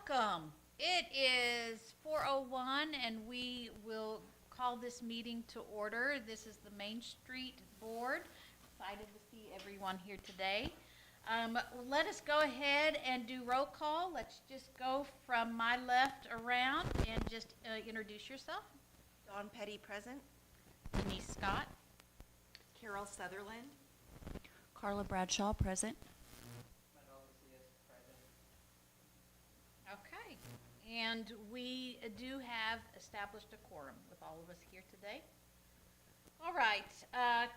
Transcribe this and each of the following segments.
Welcome. It is 4:01 and we will call this meeting to order. This is the Main Street Board. Excited to see everyone here today. Let us go ahead and do roll call. Let's just go from my left around and just introduce yourself. Dawn Petty, present. Denise Scott. Carol Sutherland. Carla Bradshaw, present. Okay, and we do have established a quorum with all of us here today. All right,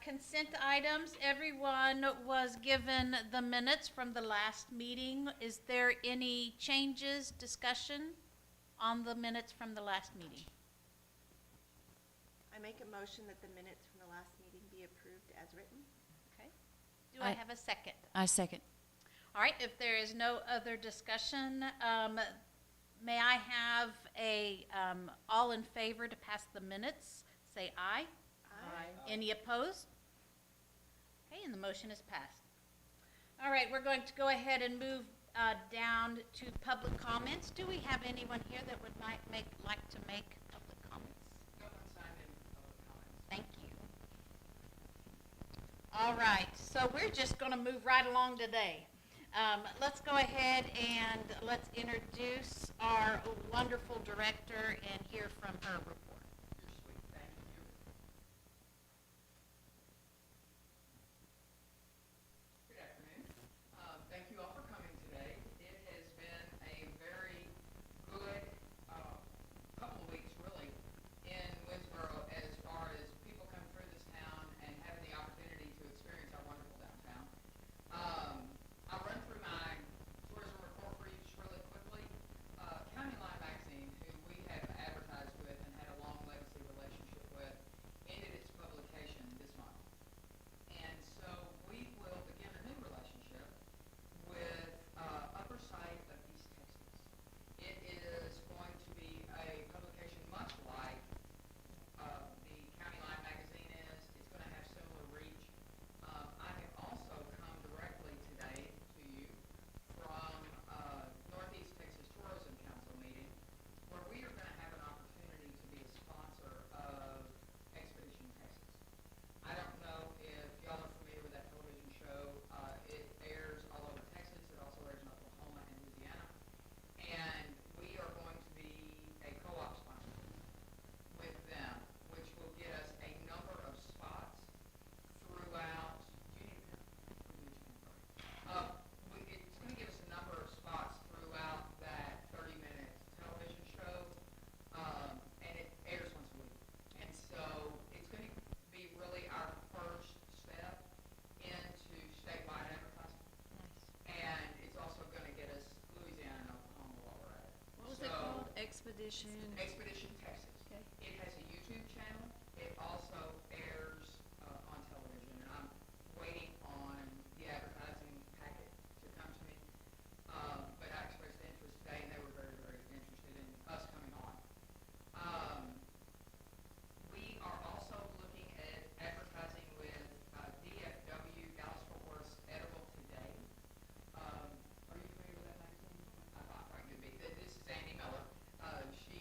consent items. Everyone was given the minutes from the last meeting. Is there any changes, discussion on the minutes from the last meeting? I make a motion that the minutes from the last meeting be approved as written. Okay. Do I have a second? I second. All right, if there is no other discussion, may I have a, all in favor to pass the minutes, say aye. Aye. Any opposed? Okay, and the motion is passed. All right, we're going to go ahead and move down to public comments. Do we have anyone here that would like to make public comments? No one signed in public comments. Thank you. All right, so we're just going to move right along today. Let's go ahead and let's introduce our wonderful director and hear from her report. You're sweet, thank you. Good afternoon. Thank you all for coming today. It has been a very good couple of weeks, really, in Winsboro as far as people come through this town and having the opportunity to experience our wonderful downtown. I'll run through my tourism report for you just really quickly. County Line Magazine, who we have advertised with and had a long legacy relationship with, ended its publication this month. And so we will begin a new relationship with Upper Side of East Texas. It is going to be a publication much like the County Line Magazine is. It's going to have similar reach. I have also come directly today to you from Northeast Texas Tourism Council meeting, where we are going to have an opportunity to be a sponsor of Expedition Texas. I don't know if y'all are familiar with that television show. It airs all over Texas. It also airs in Oklahoma and Louisiana. And we are going to be a co-op sponsor with them, which will get us a number of spots throughout. Do you need a pen? It's going to give us a number of spots throughout that 30-minute television show, and it airs once a week. And so it's going to be really our first step into statewide advertising. And it's also going to get us Louisiana and Oklahoma while we're at it. What was it called? Expedition. Expedition Texas. Okay. It has a YouTube channel. It also airs on television, and I'm waiting on the advertising packet to come to me. But I expressed interest today, and they were very, very interested in us coming on. We are also looking at advertising with DFW, Dallas Fort Worth Edible Today. Are you familiar with that magazine? I thought I could be. This is Andy Miller. She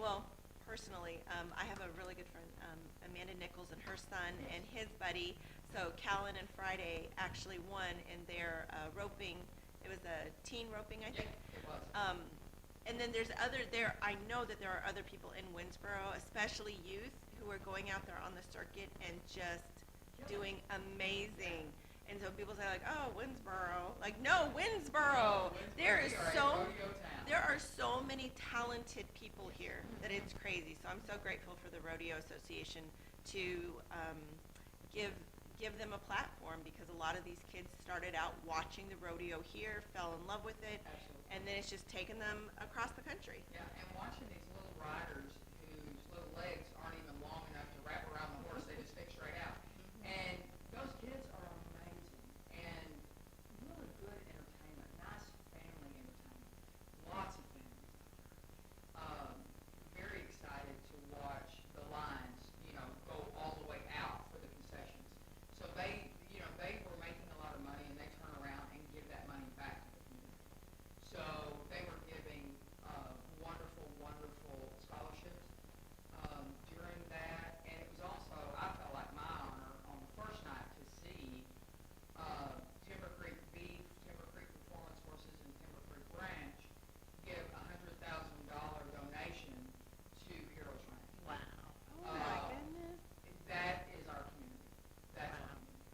well, personally, I have a really good friend, Amanda Nichols and her son and his buddy. So Callan and Friday actually won in their roping. It was a teen roping, I think. Yeah, it was. And then I know that there are other people in Winsboro, especially youth, who are going out there on the circuit and just doing amazing. And so people say like, oh, Winsboro. Like, no, Winsboro. There is We are a so, rodeo town. there are so many talented people here that it's crazy. So I'm so grateful for the Rodeo Association to give them a platform, because a lot of these kids started out watching the rodeo here, fell in love with it, Absolutely. and then it's just taken them across the country. Yeah, and watching these little riders whose little legs aren't even long enough to wrap around the horse, they just stick straight out. And those kids are amazing and really good entertainment, nice family entertainment, lots of families out there. Very excited to watch the lines, go all the way out for the concessions. So they were making a lot of money, and they turn around and give that money back to the community. So they were giving wonderful, wonderful scholarships during that, and it was also, I felt like my honor on the first night to see Timber Creek Beef, Timber Creek Performance Horses, and Timber Creek Ranch give a $100,000 donation to Heroes Ranch. Wow. Oh my goodness. That is our community. That's our community.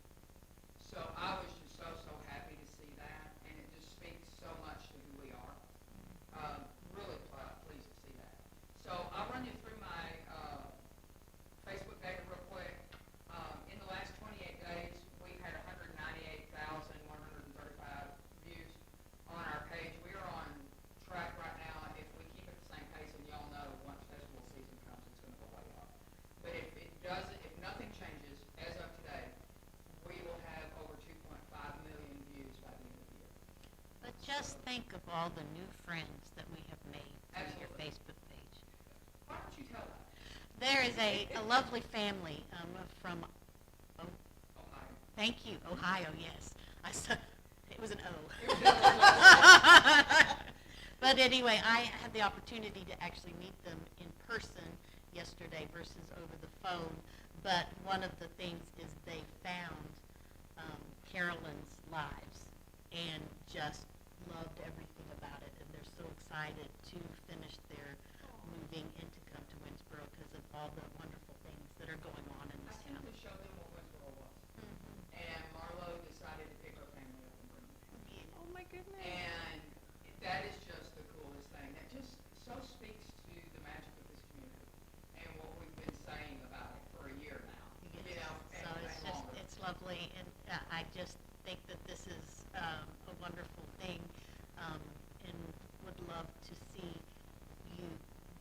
So I was just so happy to see that, and it just speaks so much to who we are. Really pleased to see that. So I'll run you through my Facebook data real quick. In the last 28 days, we've had 198,135 views on our page. We are on track right now. If we keep at the same pace, and y'all know once festival season comes, it's going to go way up. But if nothing changes as of today, we will have over 2.5 million views by the end of the year. But just think of all the new friends that we have made through your Absolutely. Facebook page. Why don't you tell that? There is a lovely family from, Ohio. thank you, Ohio, yes. It was an O. It was definitely- But anyway, I had the opportunity to actually meet them in person yesterday versus over the phone. But one of the things is they found Carolyn's Lives and just loved everything about it. And they're so excited to finish their moving and to come to Winsboro because of all the wonderful things that are going on in I this town. simply showed them what Winsboro was. And Marlo decided to pick her family up and bring them here. Oh my goodness. And that is just the coolest thing. That just so speaks to the magic of this community and what we've been saying about it for a year now. Yes. So it's just, longer. it's lovely, and I just think that this is a wonderful thing, and would love to see you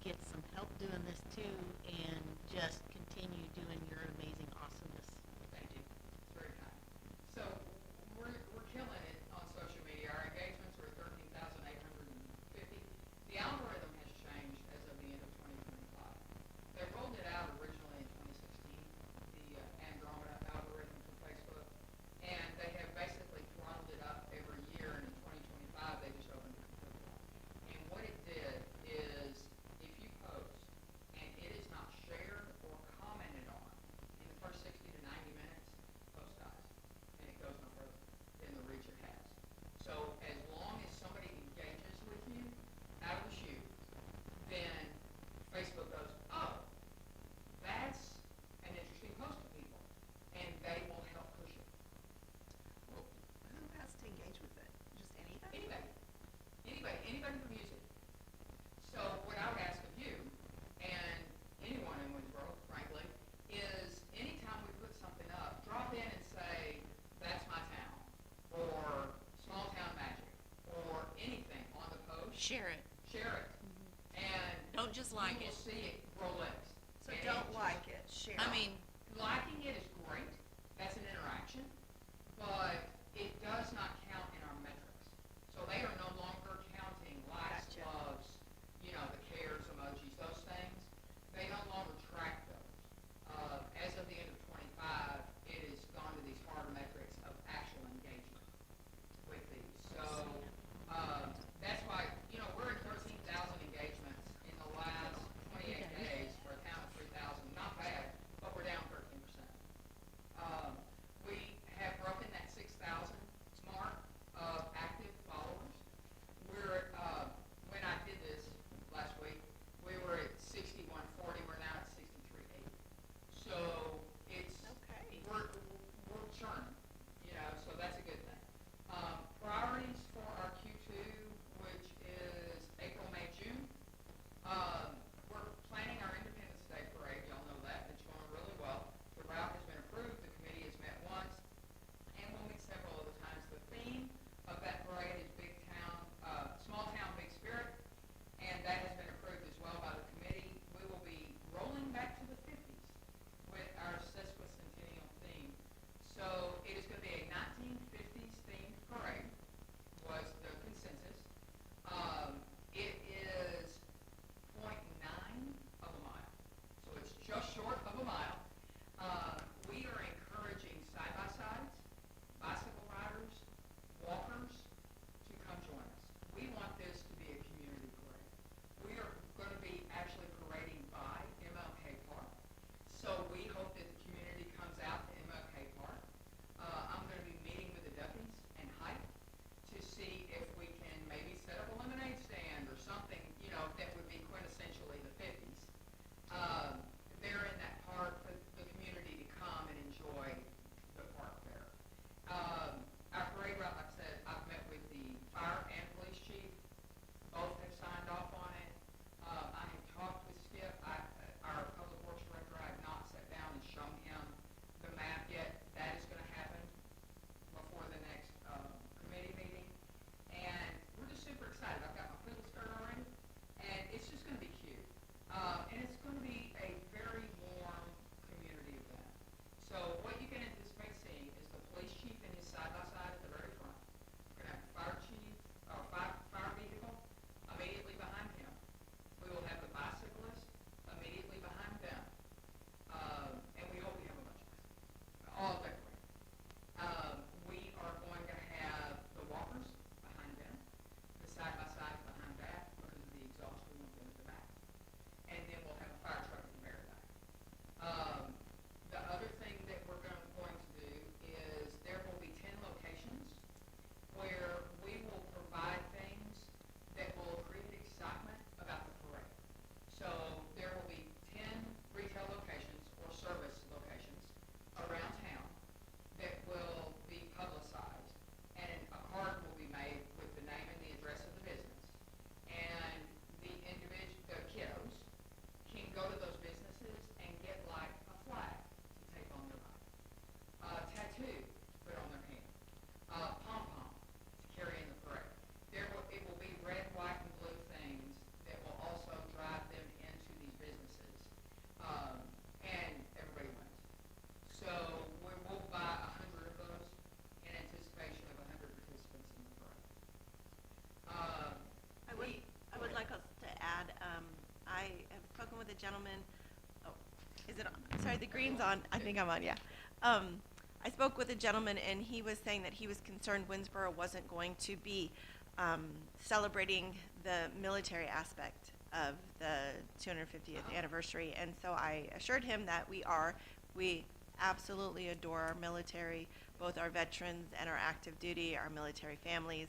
get some help doing this too, and just continue doing your amazing awesomeness that you do. It's very kind. So we're killing it on social media. Our engagements are at 13,850. The algorithm has changed as of the end of 2025. They rolled it out originally in 2016, the Andromeda algorithm for Facebook, and they have basically throttled it up every year, and in 2025 they just opened it completely up. And what it did is, if you post and it is not shared or commented on in the first 60 to 90 minutes, post dies, and it goes no further than the reach it has. So as long as somebody engages with you out of the chute, then Facebook goes, oh, that's an interesting post to people, and they will help push it. Well, who has to engage with it? Just anybody? Anybody who uses it. So what I would ask of you, and anyone in Winsboro, frankly, is anytime we put something up, drop in and say, that's my town, or small town magic, or anything on the post. Share it. Share it. And Don't just like you it. will see it grow legs. So And don't just- like it, share. I mean, Liking it is great. That's an interaction. But it does not count in our metrics. So they are no longer counting likes, Gotcha. loves, the cares emojis, those things. They no longer track those. As of the end of 25, it has gone to these hard metrics of actual engagement with these. So that's why, we're at 13,000 engagements in the last 28 gentleman, oh, is it on? Sorry, the green's on. I think I'm on, yeah. I spoke with a gentleman, and he was saying that he was concerned Winsboro wasn't going to be celebrating the military aspect of the 250th anniversary, and so I assured him that we are. We absolutely adore our military, both our veterans and our active duty, our military families.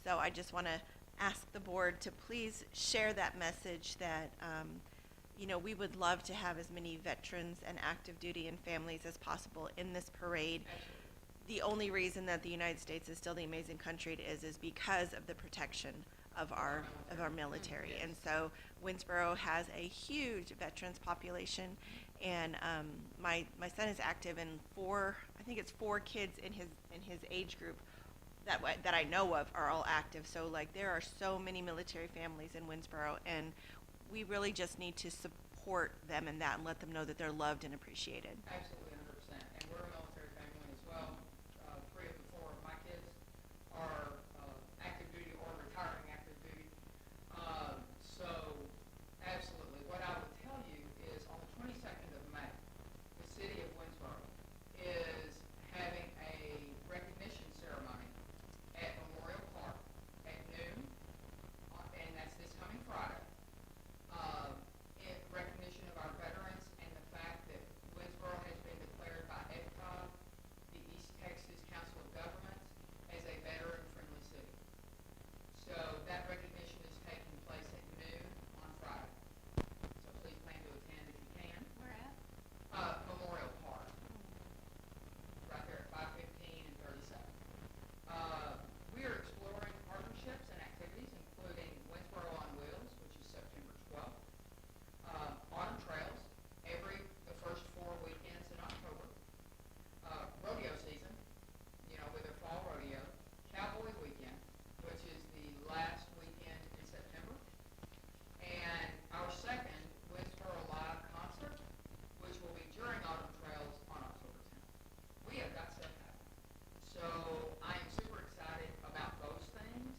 So I just want to ask the board to please share that message that we would love to have as many veterans and active duty and families as possible in this parade. Absolutely. The only reason that the United States is still the amazing country it is because of the protection of our military. Yes. And so Winsboro has a huge veterans population, and my son is active in I think it's four kids in his age group that I know of are all active. So like there are so many military families in Winsboro, and we really just need to support them in that and let them know that they're loved and appreciated. Absolutely, 100%. And we're a military family as well. 3 of the 4 of my kids are active duty or retiring active duty. So, absolutely. What I would tell you is on the 22nd of May, the city of Winsboro is having a recognition ceremony at Memorial Park at noon, and that's this coming Friday. In recognition of our veterans and the fact that Winsboro has been declared by EDCOG, the East Texas Council of Governments, as a veteran-friendly city. So that recognition is taking place at noon on Friday. So please plan to attend if you can. Where at? Memorial Park, right there at 515 and 37. We are exploring partnerships and activities, including Winsboro on Wheels, which is September 12th. Autumn trails, the first 4 weekends in October. Rodeo season, with their fall rodeo. Cowboy weekend, which is the last weekend in September. And our second Winsboro Live concert, which will be during Autumn Trails on October 10th. We have got stuff happening. So I am super excited about those things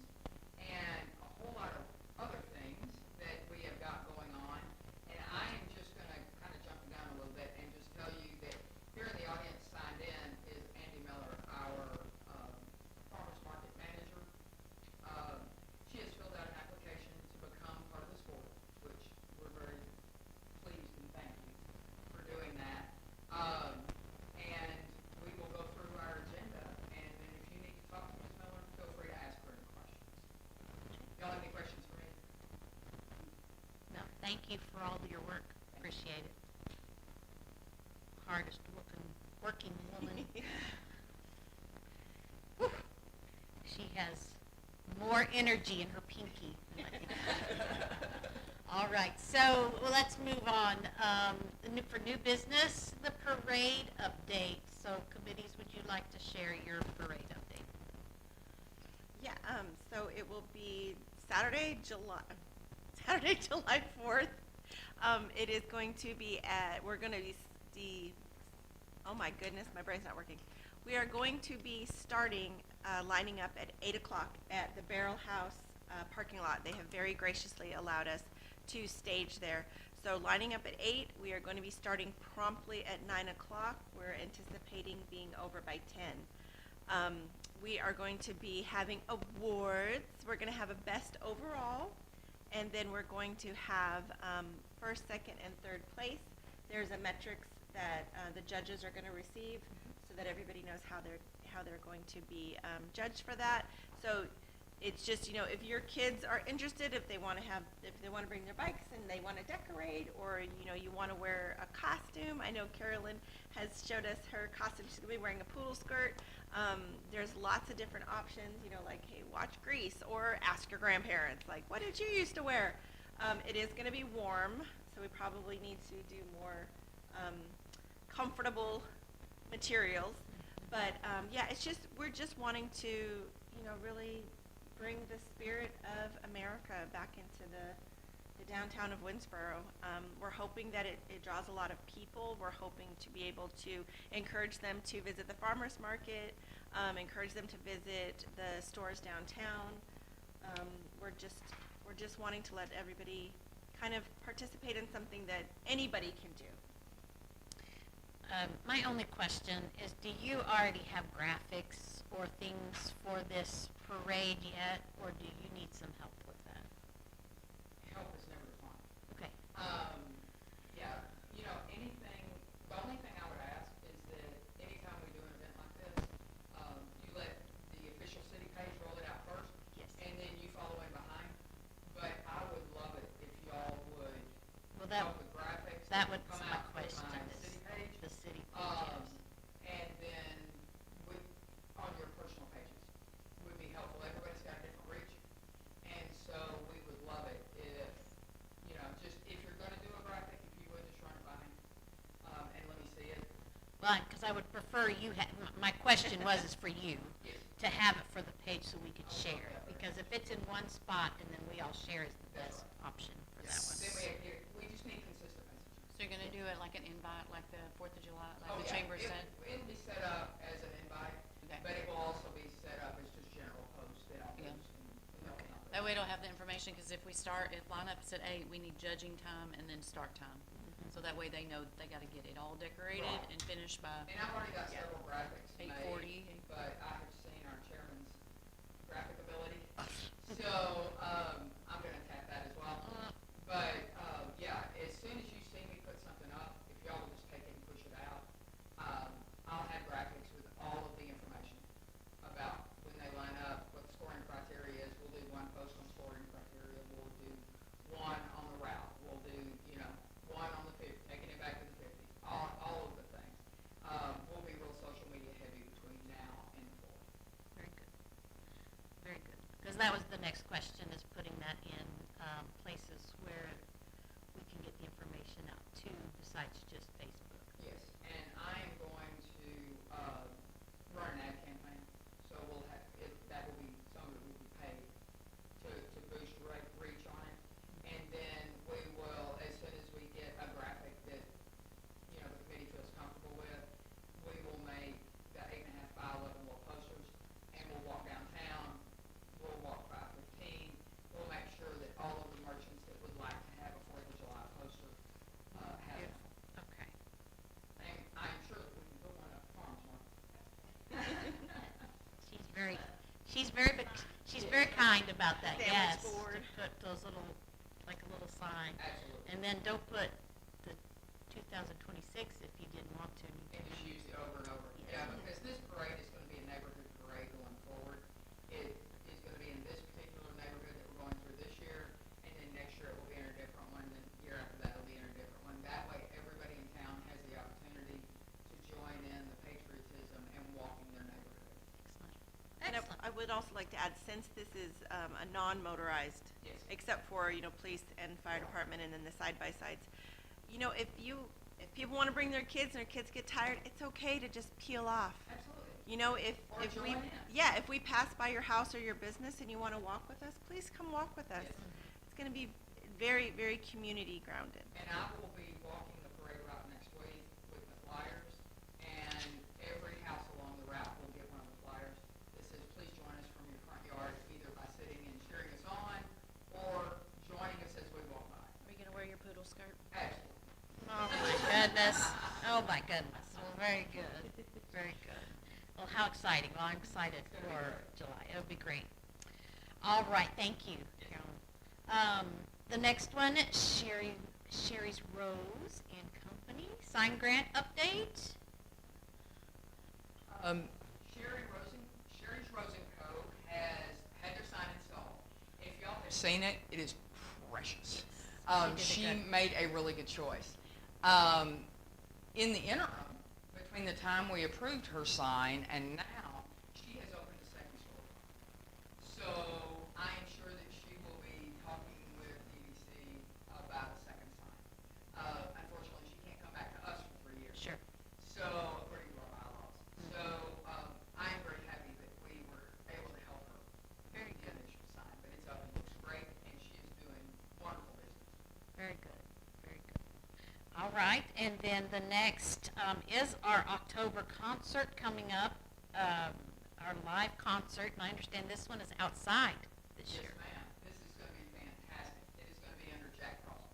and a whole lot of other things that we have got going on. And I am just going to kind of jump down a little bit and just tell you that here in the audience signed in is Andy Miller, our farmers market manager. She has filled out an application to become part of this board, which we're very pleased and thank you for doing that. And we will go through our agenda, and then if you need to talk to Ms. Miller, feel free to ask her any questions. Y'all have any questions for me? No, thank you for all of your work. Appreciate it. Hardest working woman. Whew. She has more energy in her pinky. than I think. All right, so let's move on. For new business, the parade update. So committees, would you like to share your parade update? Yeah, so it will be Saturday, July 4th. It is going to be we're going to be, oh my goodness, my brain's not working. We are going to be starting lining up at 8 o'clock at the Barrel House parking lot. They have very graciously allowed us to stage there. So lining up at 8, we are going to be starting promptly at 9 o'clock. We're anticipating being over by 10. We are going to be having awards. We're going to have a best overall, and then we're going to have first, second, and third place. There's a metrics that the judges are going to receive, so that everybody knows how they're going to be judged for that. So it's just, if your kids are interested, if they want to bring their bikes and they want to decorate, or you want to wear a costume. I know Carolyn has showed us her costume. She's going to be wearing a poodle skirt. There's lots of different options, like, hey, watch Grease, or ask your grandparents, like, what did you used to wear? It is going to be warm, so we probably need to do more comfortable materials. But yeah, we're just wanting to, really bring the spirit of America back into the downtown of Winsboro. We're hoping that it draws a lot of people. We're hoping to be able to encourage them to visit the farmers market, encourage them to visit the stores downtown. We're just wanting to let everybody kind of participate in something that anybody can do. My only question is, do you already have graphics or things for this parade yet, or do you need some help with that? Help is never defined. Okay. Yeah, anything, the only thing I would ask is that anytime we do an event like this, you let the official city page roll it out first. Yes. And then you follow in behind. But I would love it if y'all would Well, that, help with graphics. that would was come my out through question, my is city page. the city page, Um, yes. and then with, on your personal pages would be helpful. Everybody's got a different reach. And so we would love it if, just if you're gonna do a graphic, if you would just run it by me, and let me see it. Well, because I would prefer you, my question is for you, Yes. to have it for the page so we could Oh, share. yeah. Because if it's in one spot and then we all share is the That's best right. option for Yeah. that one. Then we just need consistent messages. So you're gonna do it like an invite, like the 4th of July, like Oh, the yeah. chamber said? It'll be set up as an invite, Okay. but it will also be set up as just general posts that I'll Yeah. post and Okay. That way it'll have the information, because if we start, if lineups at 8, we need judging time and then start time. So that way they know they gotta get it all decorated Right. and finished by And I've already got Yeah. several graphics made, 8:40. but I have seen our chairman's graphic ability. So, I'm gonna tap that as well. But, yeah, as soon as you see me put something up, if y'all will just take it and push it out, I'll have graphics with all of the information about when they line up, what the scoring criteria is. We'll do one post on scoring criteria, we'll do one on the route, we'll do, one on the 50, taking it back to the 50s, all of the things. We'll be real social media heavy between now and the 4th. Very good. Very good. Because that was the next question, is putting that in places where we can get the information out too, besides just Facebook. Yes, and I am going to run an ad campaign, so we'll have, that will be, some of it will be paid to boost reach on it. And then we will, as soon as we get a graphic that, the committee feels comfortable with, we will make the 8.5 by 11 wall posters, and we'll walk downtown, we'll walk 515, we'll make sure that all of the merchants that would like to have a 4th of July poster, have it. Okay. And I'm sure that we can put one up farms one. She's very kind about that, Sandwich yes. board. To put those little, like a little sign. Absolutely. And then don't put the 2026 if you didn't want to. And just use it over and over. Yeah. Yeah, because this parade is gonna be a neighborhood parade going forward. It is gonna be in this particular neighborhood that we're going through this year, and then next year it will be in a different one, then the year after that it'll be in a different one. That way, everybody in town has the opportunity to join in the patriotism and walking their neighborhood. And Excellent. I would also like to add, since this is a non-motorized, Yes. except for, police and fire department and then the side-by-sides, if people want to bring their kids and their kids get tired, it's okay to just peel off. Absolutely. Or If we, join in. yeah, if we pass by your house or your business and you want to walk with us, please come walk with us. Yes. It's going to be very, very community grounded. And I will be walking the parade route next week with the flyers, and every house along the route will get one of the flyers that says, please join us from your front yard, either by sitting and cheering us on, or joining us as we walk by. Are you gonna wear your poodle skirt? Absolutely. Oh, my goodness. Oh, my goodness. Well, very good. Very good. Well, how exciting. Well, I'm excited It's gonna be for great. July. It'll be great. All right, thank you, Carolyn. The next one, Sherry's Rose and Company, sign grant update. Sherry's Rose & Co. has had their sign installed. If y'all have seen it, it is precious. She did a good- Made a really good choice. In the interim, between the time we approved her sign and now, she has opened a second store. So I am sure that she will be talking with EDC about a second sign. Unfortunately, she can't come back to us for 3 years. Sure. So, according to our bylaws. So, I am very happy that we were able to help her. Very with good. The initial sign, but it's up and looks great, and she is doing wonderful business. Very good, very good. All right, and then the next is our October concert coming up, our live concert, and I understand this one is outside this year. Yes, ma'am. This is gonna be fantastic. It is gonna be under Jack Frost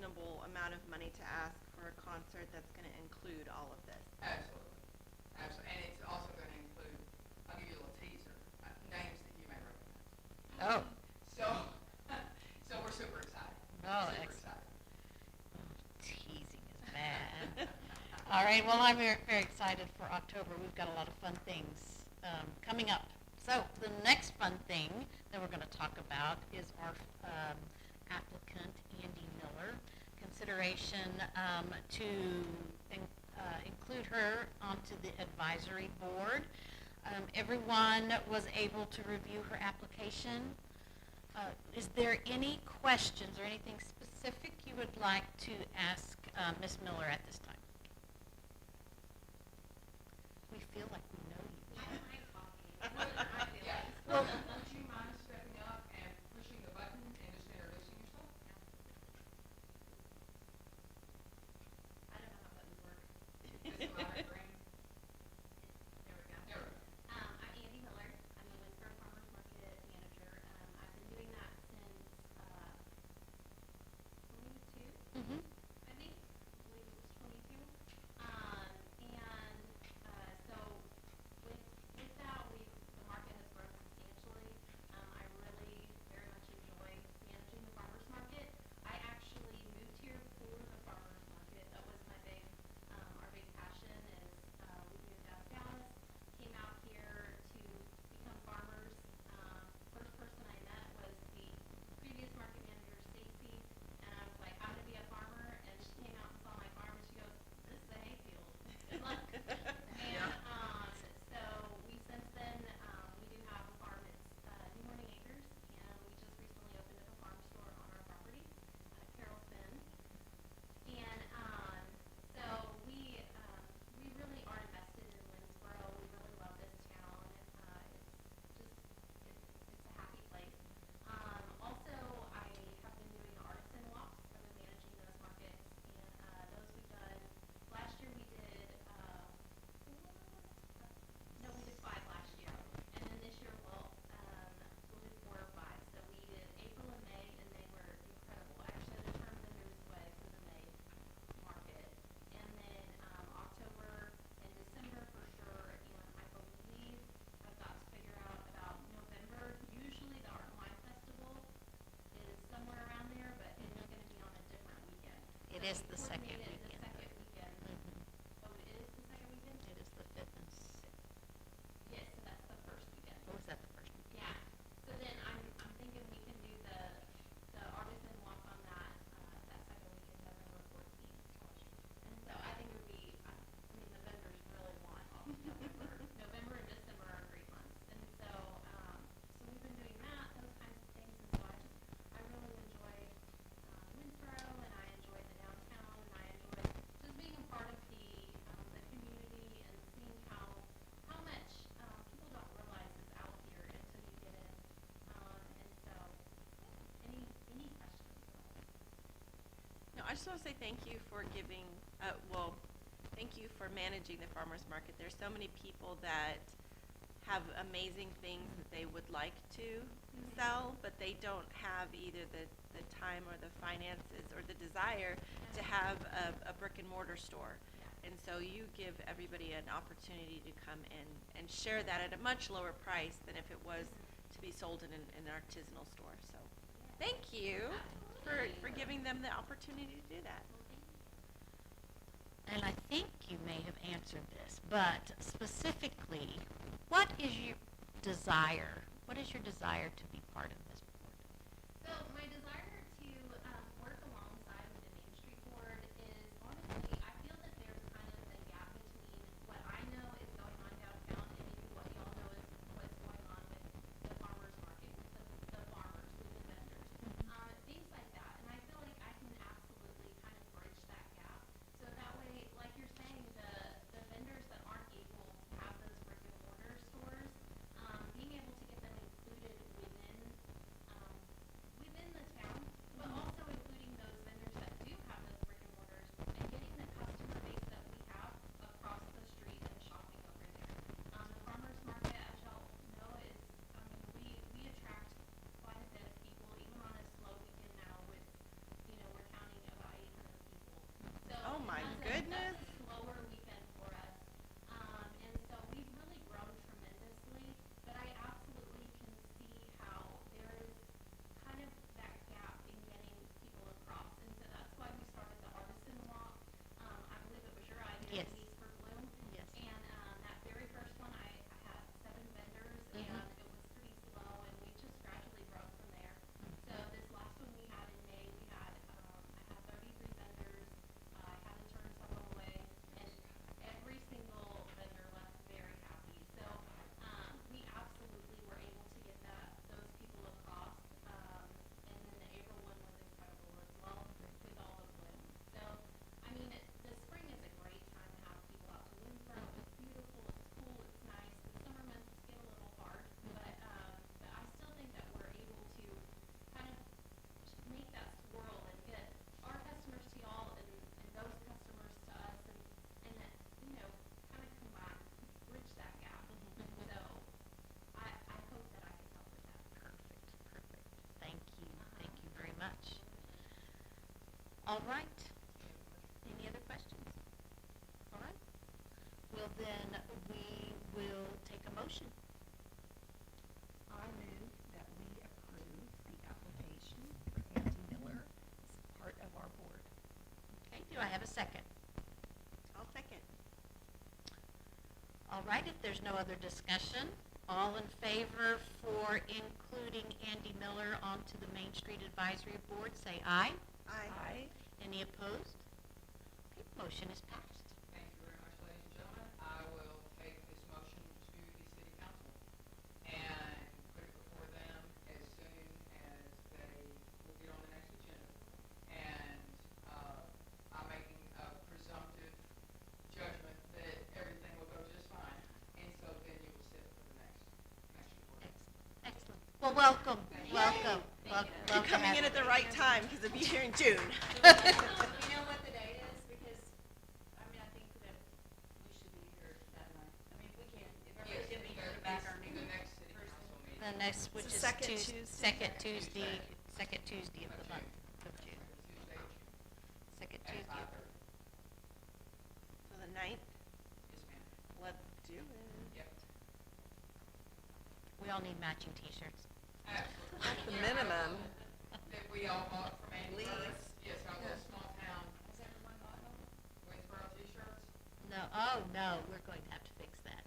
reasonable amount of money to ask for a concert that's gonna include all of this. Absolutely, absolutely, and it's also gonna include, I'll give you a little teaser, names that you may recognize. Oh, So, so we're super excited. Oh, Super excellent. excited. teasing is bad. All right, well, I'm very, very excited for October. We've got a lot of fun things coming up. So the next fun thing that we're going to talk about is our applicant, Andy Miller. Consideration to include her onto the advisory board. Everyone was able to review her application. Is there any questions or anything specific you would like to ask Ms. Miller at this time? We feel like we know you. Yeah, Well- would you mind stepping up and pushing the button and just introducing yourself? I don't know how buttons work. Is it light green? There we go. There we go. I'm Andy Miller. I'm the Winsboro Farmers Market manager. I've been doing that since 22, Mm-hmm. I think. I believe it was 22. So with that, the market has grown substantially. I really very much enjoy managing the farmers market. I actually moved here for the farmers market. That was our big passion is we moved out of Dallas, came out here to become farmers. First person I met was the previous market manager, Stacy, and I was like, I'm gonna be a farmer, and she came out and saw my farm, and she goes, this is a hayfield. Good luck. And so we since then, we do have a farm, it's New Morning Acres, and we just recently opened up a farm store on our property, Carol Finn. And so we really are invested in Winsboro. We really love this town. It's a happy place. Also, I have been doing artisan walks. I've been managing those markets, and those we've done. Last year we did no, we did 5 last year, and then this year we'll do 4 or 5. So we did April and May, and they were incredible. Actually, the term vendors way for the May market, and then October and December for sure. And I believe I've got to figure out about November. Usually the Art and Wine Festival is somewhere around there, but it's going to be on a different weekend. It So is we the second coordinated weekend. The second weekend. Mhm. Oh, it is the second weekend? It is the 5th and 6th. Yes, so that's the first weekend. Or was that the first weekend? Yeah, so then I'm thinking we can do the artisan walk on that second weekend, November 14th. And so I think it would be, I mean, the vendors really want all of November. November and December are great months. And so, so we've been doing that, those kinds of things. And so I really enjoy Winsboro, and I enjoy the downtown, and I enjoy just being a part of the community and seeing how much people don't realize is out here until you get in. And so, any questions? No, I just want to say thank you for giving, thank you for managing the farmer's market. There's so many people that have amazing things that they would like to sell, but they don't have either the time or the finances or the desire to have a brick and mortar store. Yeah. And so you give everybody an opportunity to come in and share that at a much lower price than if it was to be sold in an artisanal store. So thank you for giving them the opportunity to do that. And I think you may have answered this, but specifically, what is your desire? What is your desire to be part of this board? So my desire to work alongside with the Mainstreet board is honestly, I feel that there's kind of a gap between what I know is going on downtown and maybe what y'all know is what's going on with the farmers market, with the farmers, with the vendors, things like that. And I feel like I can absolutely kind of bridge that gap. So that way, like you're saying, the vendors that aren't able to have those brick and mortar stores, being able to get them included within All right. Any other questions? All right. Well, then, we will take a motion. I move that we approve the application for Andy Miller as part of our board. Okay, do I have a second? I'll second. All right, if there's no other discussion, all in favor for including Andy Miller onto the Main Street Advisory Board, say aye. Aye. Any opposed? Okay, motion is passed. Thank you very much, ladies and gentlemen. I will take this motion to the city council and put it before them as soon as they will get on the next agenda. And, I'm making a presumptive judgment that everything will go just fine. And so then you will sit for the next report. Excellent. Well, welcome, Yay. welcome. You're coming in at the right time because it'll be here in June. You know what the date is? Because, I mean, I think that we should be here that night. I mean, if we can, if everybody's gonna be here to back our new The next city council meeting. The next, which It's is the second Tuesday. second Tuesday of the month of June. Tuesday, Second at Tuesday. 5:30. So the 9th, Yes, ma'am. let's do it. Yep. We all need matching T-shirts. Absolutely. That's the Yeah, minimum. That we all bought from Andy Please. Burris. Yes, our little small town. Has everyone bought them? Winsboro t-shirts? No, oh, no, we're going to have to fix that.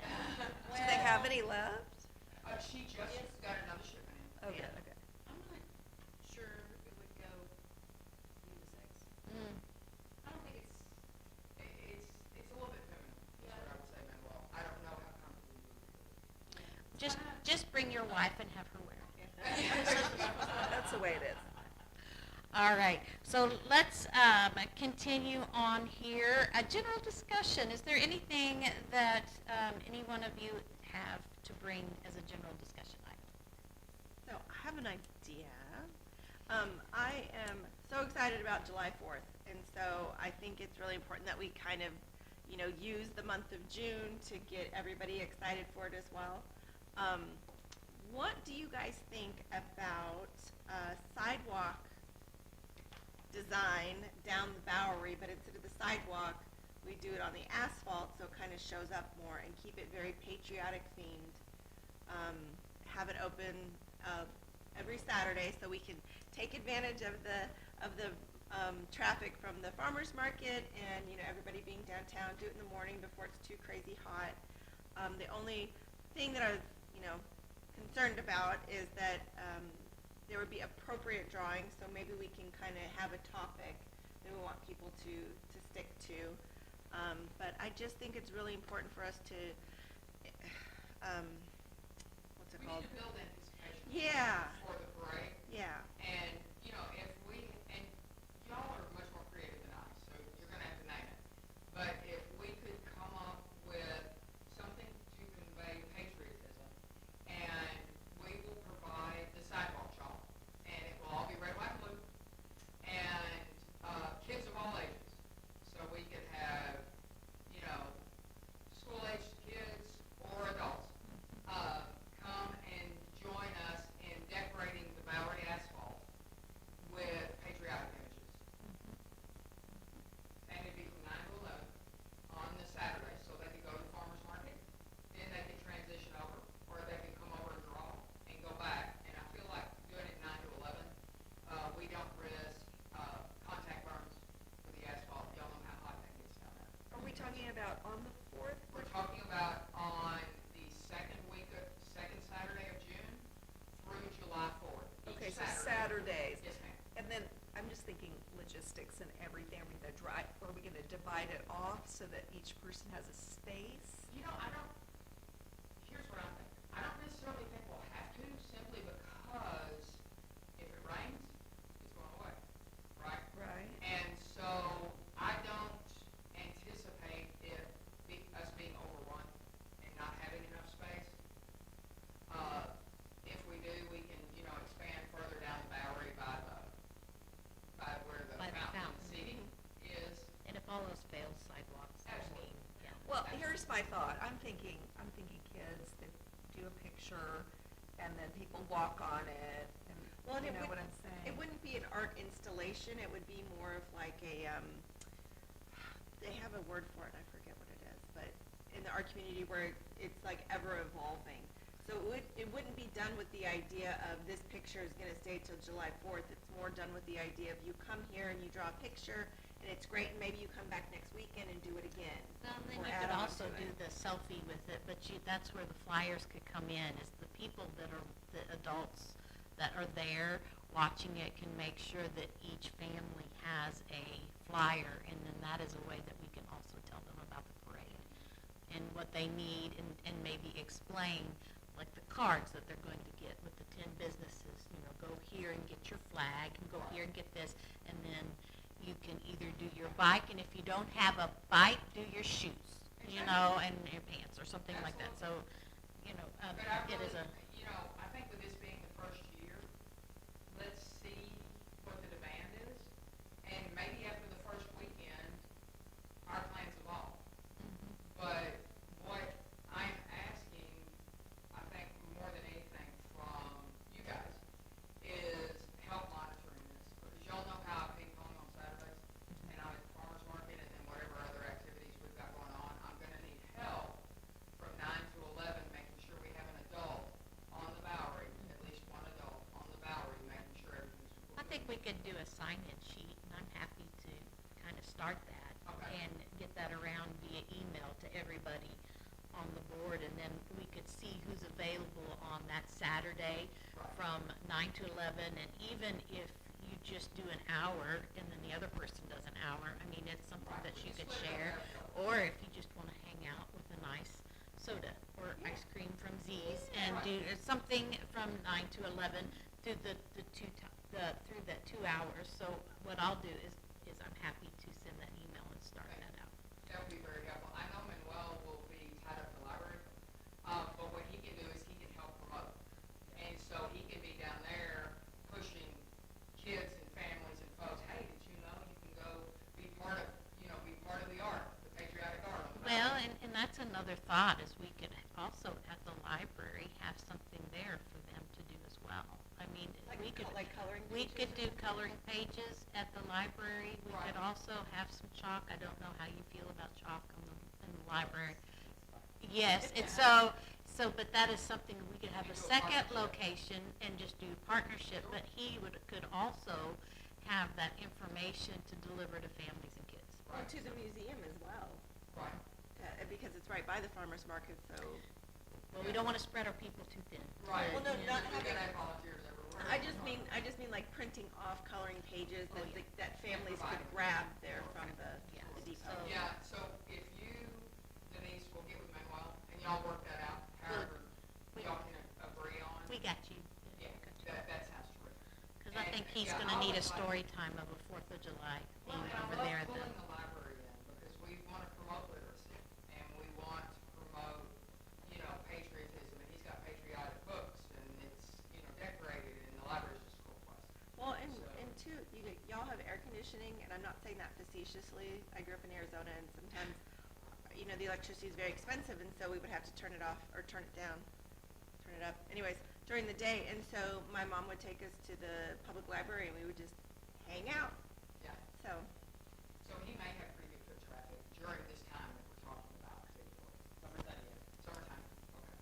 Do they have any left? She just got another shipment in. Okay, Yeah. okay. I'm not sure it would go unisex. Mm. I don't think it's, It's a little bit feminine, is what I would say, Manuel. I don't know how comfortable you would be with it. Just bring your wife and have her wear it. That's the way it is. All right, so let's continue on here. A general discussion. Is there anything that any one of you have to bring as a general discussion item? So I have an idea. I am so excited about July 4th, and so I think it's really important that we kind of, use the month of June to get everybody excited for it as well. What do you guys think about sidewalk design down the Bowery, but instead of the sidewalk, we do it on the asphalt, so it kind of shows up more, and keep it very patriotic themed. Have it open every Saturday, so we can take advantage of the traffic from the farmers market and everybody being downtown. Do it in the morning before it's too crazy hot. The only thing that I was concerned about is that there would be appropriate drawings, so maybe we can kind of have a topic that we want people to stick to. But I just think it's really important for us to, what's it We called? need to build anticipation. Yeah. For the parade. Yeah. And, and y'all are much more creative than I, so you're gonna have to name it. But if we could come up with something to convey patriotism, and we will provide the sidewalk chalk, and it will all be red, white, and blue, and, kids of all ages. So we could have, school-aged kids or adults, come and join us in decorating the Bowery asphalt with patriotic images. And it'd be from 9 to 11 on the Saturday, so they could go to the farmer's market, then they could transition over, or they could come over and draw and go back. And I feel like doing it 9 to 11, we don't risk, contact burns with the asphalt. Y'all know how hot that gets down there. Are we talking about on the 4th? We're talking about on the second Saturday of June through July 4th. Okay, Each so Saturdays. Yes, ma'am. And then, I'm just thinking logistics and everything, are we gonna divide it off so that each person has a space? Here's what I'm thinking. I don't necessarily think we'll have to, simply because if it rains, it's going away, right? Right. And so I don't anticipate us being overrun and not having enough space. If we do, we can, expand further down the Bowery by where the By the fountain fountain. seating is. And if all else fails, sidewalks. Absolutely. Yeah. Well, here's my thought. I'm thinking kids that do a picture and then people walk on it and, Well, and you it know would- what I'm saying? It wouldn't be an art installation. celebration. It would be more of like a, they have a word for it, I forget what it is, but in our community where it's like ever evolving. So it wouldn't be done with the idea of this picture is gonna stay till July 4th. It's more done with the idea of you come here and you draw a picture and it's great, and maybe you come back next weekend and do it again. Well, then or you add could on also to do it. the selfie with it, but that's where the flyers could come in, is the people that are, the adults that are there watching it can make sure that each family has a flyer, and then that is a way that we can also tell them about the parade and what they need, and maybe explain, like the cards that they're going to get with the 10 businesses, go here and get your flag, and go here and get this, and then you can either do your bike, and if you don't have a bike, do your shoes, and your pants or something like that. So, But I it is really, a, I think with this being the first year, let's see what the demand is, and maybe after the first weekend, our plans evolve. But what I'm asking, I think more than anything from you guys, is help monitoring this, because y'all know how I ping pong on Saturdays, and I'm at the farmer's market, and then whatever other activities we've got going on, I'm gonna need help from 9 to 11, making sure we have an adult on the Bowery, at least one adult on the Bowery, making sure everything's. I think we could do a sign-in sheet, and I'm happy to kind of start that Okay. and get that around via email to everybody on the board, and then we could see who's available on that Saturday Right. from 9 to 11, and even if you just do an hour and then the other person does an hour, I mean, it's something Right, that we you can could split it share, up. or if you just want to hang out with a nice soda or ice cream from Z's and do something from 9 to 11 through the 2 hours. So what I'll do is I'm happy to send that email and start Okay. that out. That would be very helpful. I know Manuel will be tied up at the library, but what he can do is he can help promote. And so he can be down there pushing kids and families and folks, hey, did you know you can go be part of, the art, the patriotic art on the Well, mountain? and that's another thought, is we could also at the library have something there for them to do as well. I mean, we could, Like coloring we pages could or do something? coloring pages at the library. We could Right. also have some chalk. I don't know how you feel about chalk in the library. Yes, it's but that is something, we could have We a do a second partnership. location and just do partnership, Sure. but he could also have that information to deliver to families and kids. Well, Right. to the museum as well, Right. because it's right by the farmer's market, so. Well, we don't want to spread our people too thin. Right. Well, no, Yeah. not We're gonna having- have volunteers everywhere. I just mean like printing off coloring pages Oh, that, yeah. that families Provide could them. grab there from Yeah. the depot. So- Yeah, so if you, Denise, will get with Manuel, and y'all work that out, however we- y'all can agree on. We got you. Yeah, that sounds terrific. Because I And, think he's yeah, going to I'll need a let story time of a 4th of July Well, thing and I over love there at the. pulling the library in, because we want to promote literacy, and we want to promote, patriotism, and he's got patriotic books, and it's, decorated, and the library's just a cool place. Well, and So- two, y'all have air conditioning, and I'm not saying that facetiously. I grew up in Arizona, and sometimes, the electricity is very expensive, and so we would have to turn it off or turn it down, turn it up. Anyways, during the day, and so my mom would take us to the public library, and we would just hang out. Yeah, So, so he may have pretty good foot traffic during this time that we're talking about, particularly. Summertime, yeah. Summertime, okay.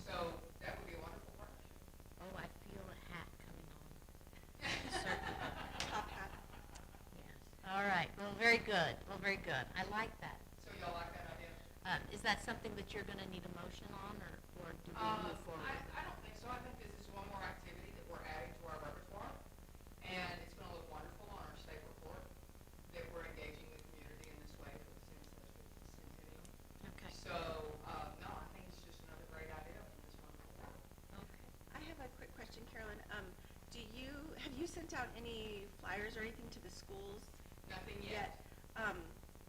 So that would be a wonderful partnership. Oh, I feel a hat coming on. Certainly. top hat. Yes. All right. Well, very good. I like that. So y'all like that idea? Is that something that you're going to need a motion on, or do we move forward? I don't think so. I think this is one more activity that we're adding to our repertoire, and it's going to look wonderful on our state report that we're engaging the community in this way for the centennial. Okay. So, no, I think it's just another great idea from this wonderful board. Okay. I have a quick question, Carolyn. Have you sent out any flyers or anything to the schools Nothing yet? yet.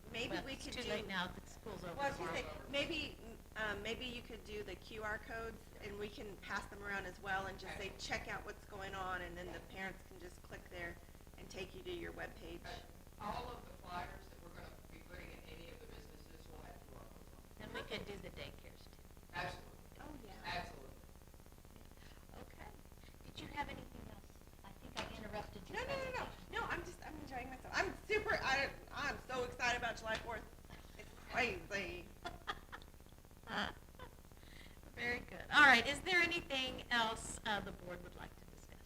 Maybe Well, we could do. It's too late now that school's over. Well, I was gonna say, Tomorrow's maybe you could do the QR codes, and we can pass them around as well, and just say, check out what's going on, and then the parents can just click there and take you to your webpage. All of the flyers that we're going to be putting in any of the businesses will have QR codes on them. And we could do the daycares too. Absolutely, Oh, yeah. absolutely. Okay. Did you have anything else? I think I interrupted you. No, July 4th. It's crazy. Very good. All right, is there anything else the board would like to discuss?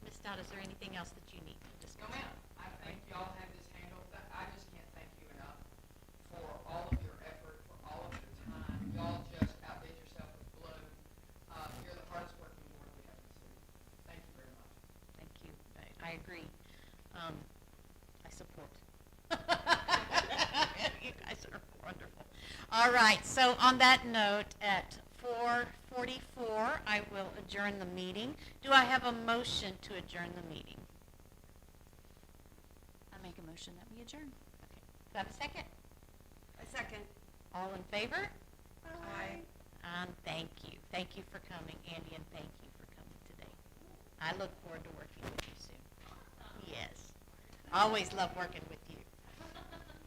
Ms. Stout, is there anything else that you need to discuss? No, ma'am. I think y'all have this handled. I just can't thank you enough for all of your effort, for all of your time. Y'all just outdid yourself with blue. You're the hardest working board we have in the city. Thank you very much. Thank you. I agree. I support. You guys are wonderful. All right, so on that note, at 4:44, I will adjourn the meeting. Do I have a motion to adjourn the meeting? I make a motion that we adjourn. Okay. Do I have a second? A second. All in favor? Aye. Thank you. Thank you for coming, Andy, and thank you for coming today. I look forward to working with you soon. Yes. Always love working with you.